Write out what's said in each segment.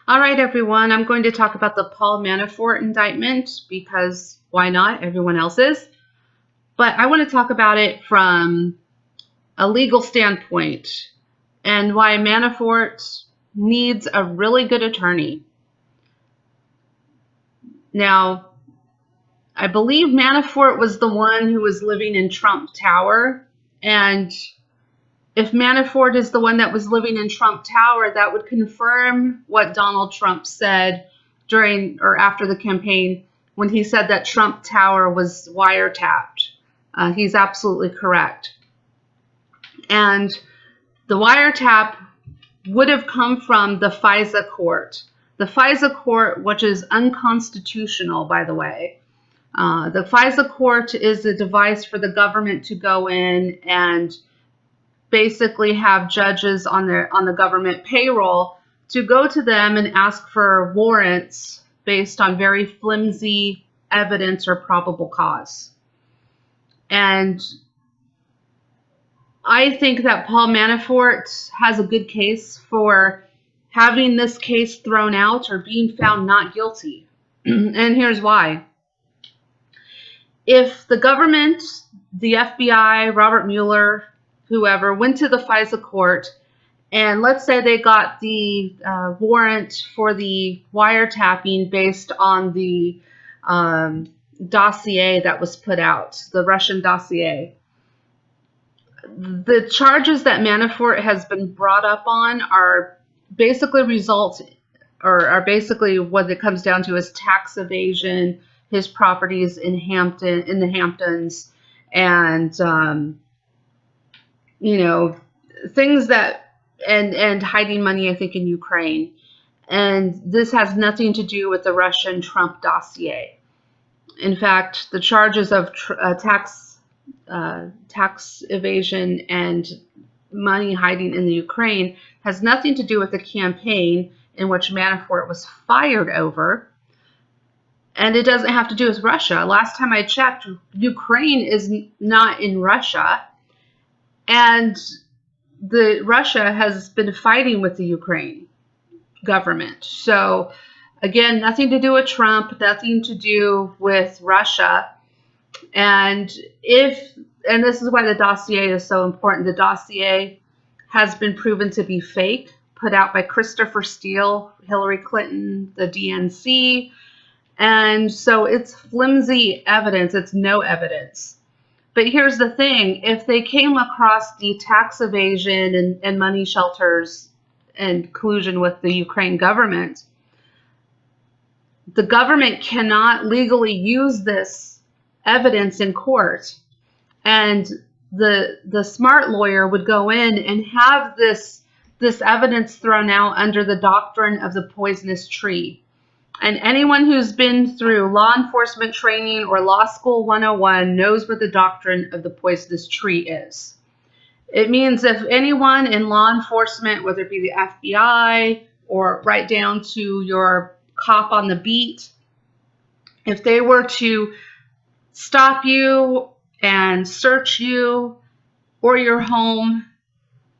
All right, everyone, I'm going to talk about the Paul Manafort indictment because why not? Everyone else is. But I want to talk about it from a legal standpoint and why Manafort needs a really good attorney. Now, I believe Manafort was the one who was living in Trump Tower, and if Manafort is the one that was living in Trump Tower, that would confirm what Donald Trump said during or after the campaign when he said that Trump Tower was wiretapped. He's absolutely correct. And the wiretap would have come from the FISA court. The FISA court, which is unconstitutional, by the way. The FISA court is a device for the government to go in and basically have judges on the government payroll to go to them and ask for warrants based on very flimsy evidence or probable cause. And I think that Paul Manafort has a good case for having this case thrown out or being found not guilty. And here's why. If the government, the FBI, Robert Mueller, whoever, went to the FISA court, and let's say they got the warrant for the wiretapping based on the dossier that was put out, the Russian dossier. The charges that Manafort has been brought up on are basically are basically what it comes down to is tax evasion, his properties in the Hamptons, and things that and hiding money, I think, in Ukraine. And this has nothing to do with the Russian Trump dossier. In fact, the charges of tax evasion and money hiding in the Ukraine has nothing to do with the campaign in which Manafort was fired over. And it doesn't have to do with Russia. Last time I checked, Ukraine is not in Russia. And Russia has been fighting with the Ukraine government. So, again, nothing to do with Trump, nothing to do with Russia. And this is why the dossier is so important. The dossier has been proven to be fake, put out by Christopher Steele, Hillary Clinton, the DNC. And so it's flimsy evidence. It's no evidence. But here's the thing. If they came across the tax evasion and money shelters and collusion with the Ukraine government, the government cannot legally use this evidence in court. And the smart lawyer would go in and have this evidence thrown out under the doctrine of the poisonous tree. And anyone who's been through law enforcement training or Law School 101 knows what the doctrine of the poisonous tree is. It means if anyone in law enforcement, whether it be the FBI or right down to your cop on the beat, if they were to stop you and search you or your home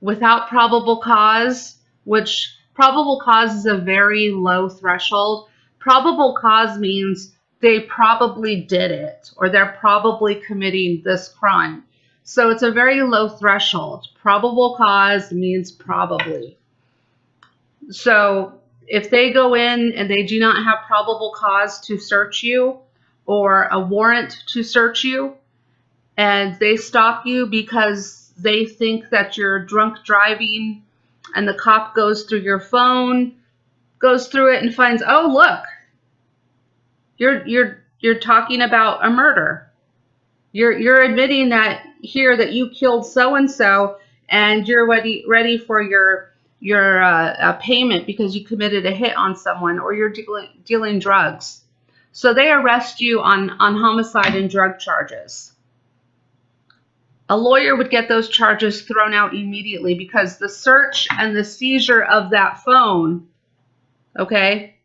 without probable cause, which probable cause is a very low threshold. Probable cause means they probably did it or they're probably committing this crime. So it's a very low threshold. Probable cause means probably. So if they go in and they do not have probable cause to search you or a warrant to search you, and they stop you because they think that you're drunk driving, and the cop goes through your phone, goes through it and finds, oh, look, you're talking about a murder. You're admitting that you killed so and so, and you're ready for your payment because you committed a hit on someone or you're dealing drugs. So they arrest you on homicide and drug charges. A lawyer would get those charges thrown out immediately because the search and the seizure of that phone, okay,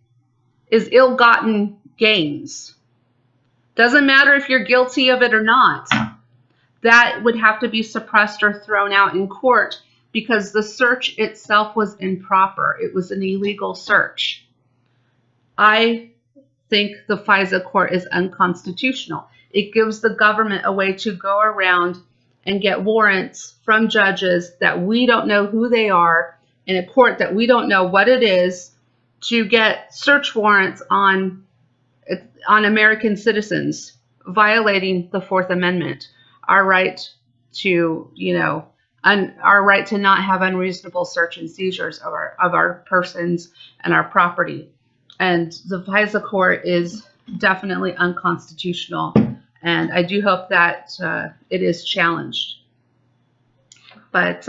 is ill-gotten gains. Doesn't matter if you're guilty of it or not. That would have to be suppressed or thrown out in court because the search itself was improper. It was an illegal search. I think the FISA court is unconstitutional. It gives the government a way to go around and get warrants from judges that we don't know who they are, in a court that we don't know what it is, to get search warrants on American citizens, violating the Fourth Amendment, our right to, our right to not have unreasonable search and seizures of our persons and our property. And the FISA court is definitely unconstitutional, and I do hope that it is challenged. But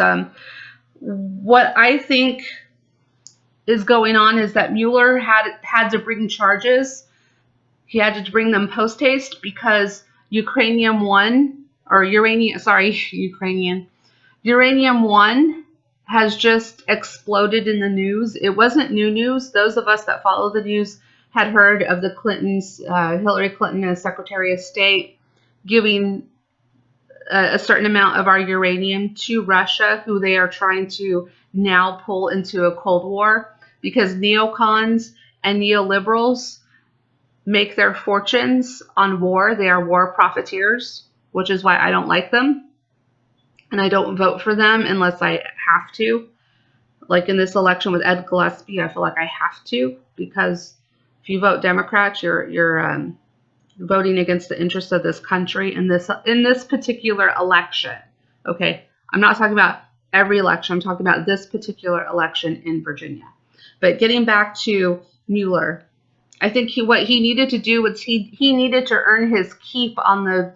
what I think is going on is that Mueller had to bring charges. He had to bring them post haste because Uranium 1 has just exploded in the news. It wasn't new news. Those of us that follow the news had heard of the Clintons, Hillary Clinton as Secretary of State, giving a certain amount of our uranium to Russia, who they are trying to now pull into a Cold War, because neocons and neoliberals make their fortunes on war. They are war profiteers, which is why I don't like them. And I don't vote for them unless I have to. Like in this election with Ed Gillespie, I feel like I have to, because if you vote Democrat, you're voting against the interests of this country in this particular election. Okay, I'm not talking about every election. I'm talking about this particular election in Virginia. But getting back to Mueller, I think what he needed to do was he needed to earn his keep on the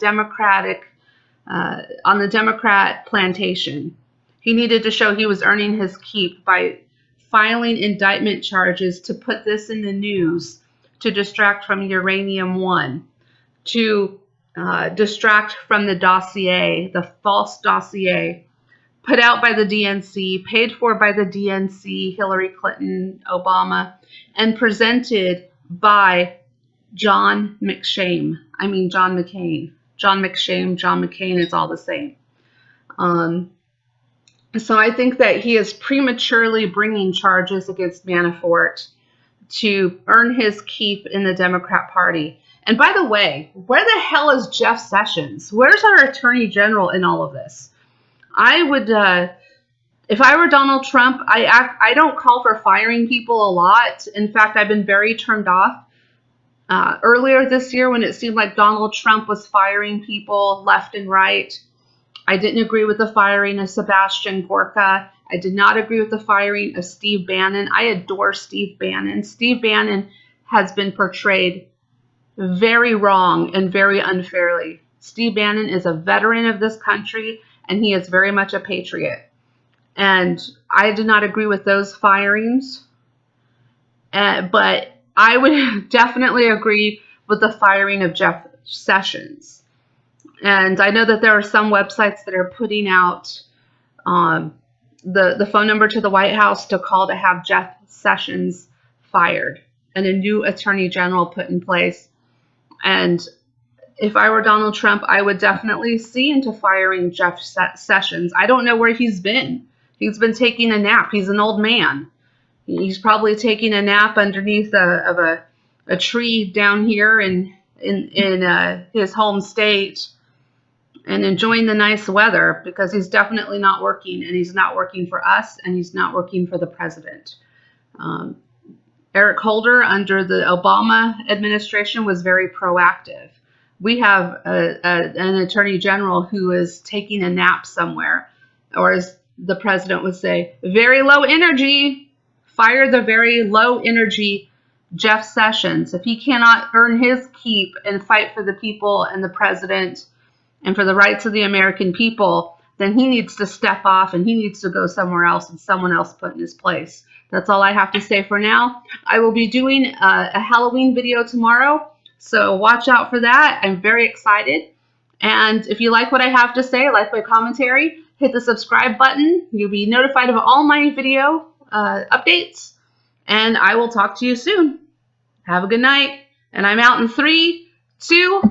Democrat plantation. He needed to show he was earning his keep by filing indictment charges to put this in the news, to distract from Uranium 1, to distract from the dossier, the false dossier put out by the DNC, paid for by the DNC, Hillary Clinton, Obama, and presented by John McCain. John McCain. John McCain, John McCain, it's all the same. So I think that he is prematurely bringing charges against Manafort to earn his keep in the Democrat Party. And by the way, where the hell is Jeff Sessions? Where's our Attorney General in all of this? I would, if I were Donald Trump, I don't call for firing people a lot. In fact, I've been very turned off. Earlier this year, when it seemed like Donald Trump was firing people left and right, I didn't agree with the firing of Sebastian Gorka. I did not agree with the firing of Steve Bannon. I adore Steve Bannon. Steve Bannon has been portrayed very wrong and very unfairly. Steve Bannon is a veteran of this country, and he is very much a patriot. And I did not agree with those firings, but I would definitely agree with the firing of Jeff Sessions. And I know that there are some websites that are putting out the phone number to the White House to call to have Jeff Sessions fired and a new attorney general put in place. And if I were Donald Trump, I would definitely see into firing Jeff Sessions. I don't know where he's been. He's been taking a nap. He's an old man. He's probably taking a nap underneath a tree down here in his home state and enjoying the nice weather, because he's definitely not working, and he's not working for us, and he's not working for the president. Eric Holder under the Obama administration was very proactive. We have an attorney general who is taking a nap somewhere, or as the president would say, very low energy. Fire the very low energy Jeff Sessions. If he cannot earn his keep and fight for the people and the president and for the rights of the American people, then he needs to step off and he needs to go somewhere else and someone else put in his place. That's all I have to say for now. I will be doing a Halloween video tomorrow, so watch out for that. I'm very excited. And if you like what I have to say, like my commentary, hit the subscribe button. You'll be notified of all my video updates, and I will talk to you soon. Have a good night, and I'm out in 3, 2,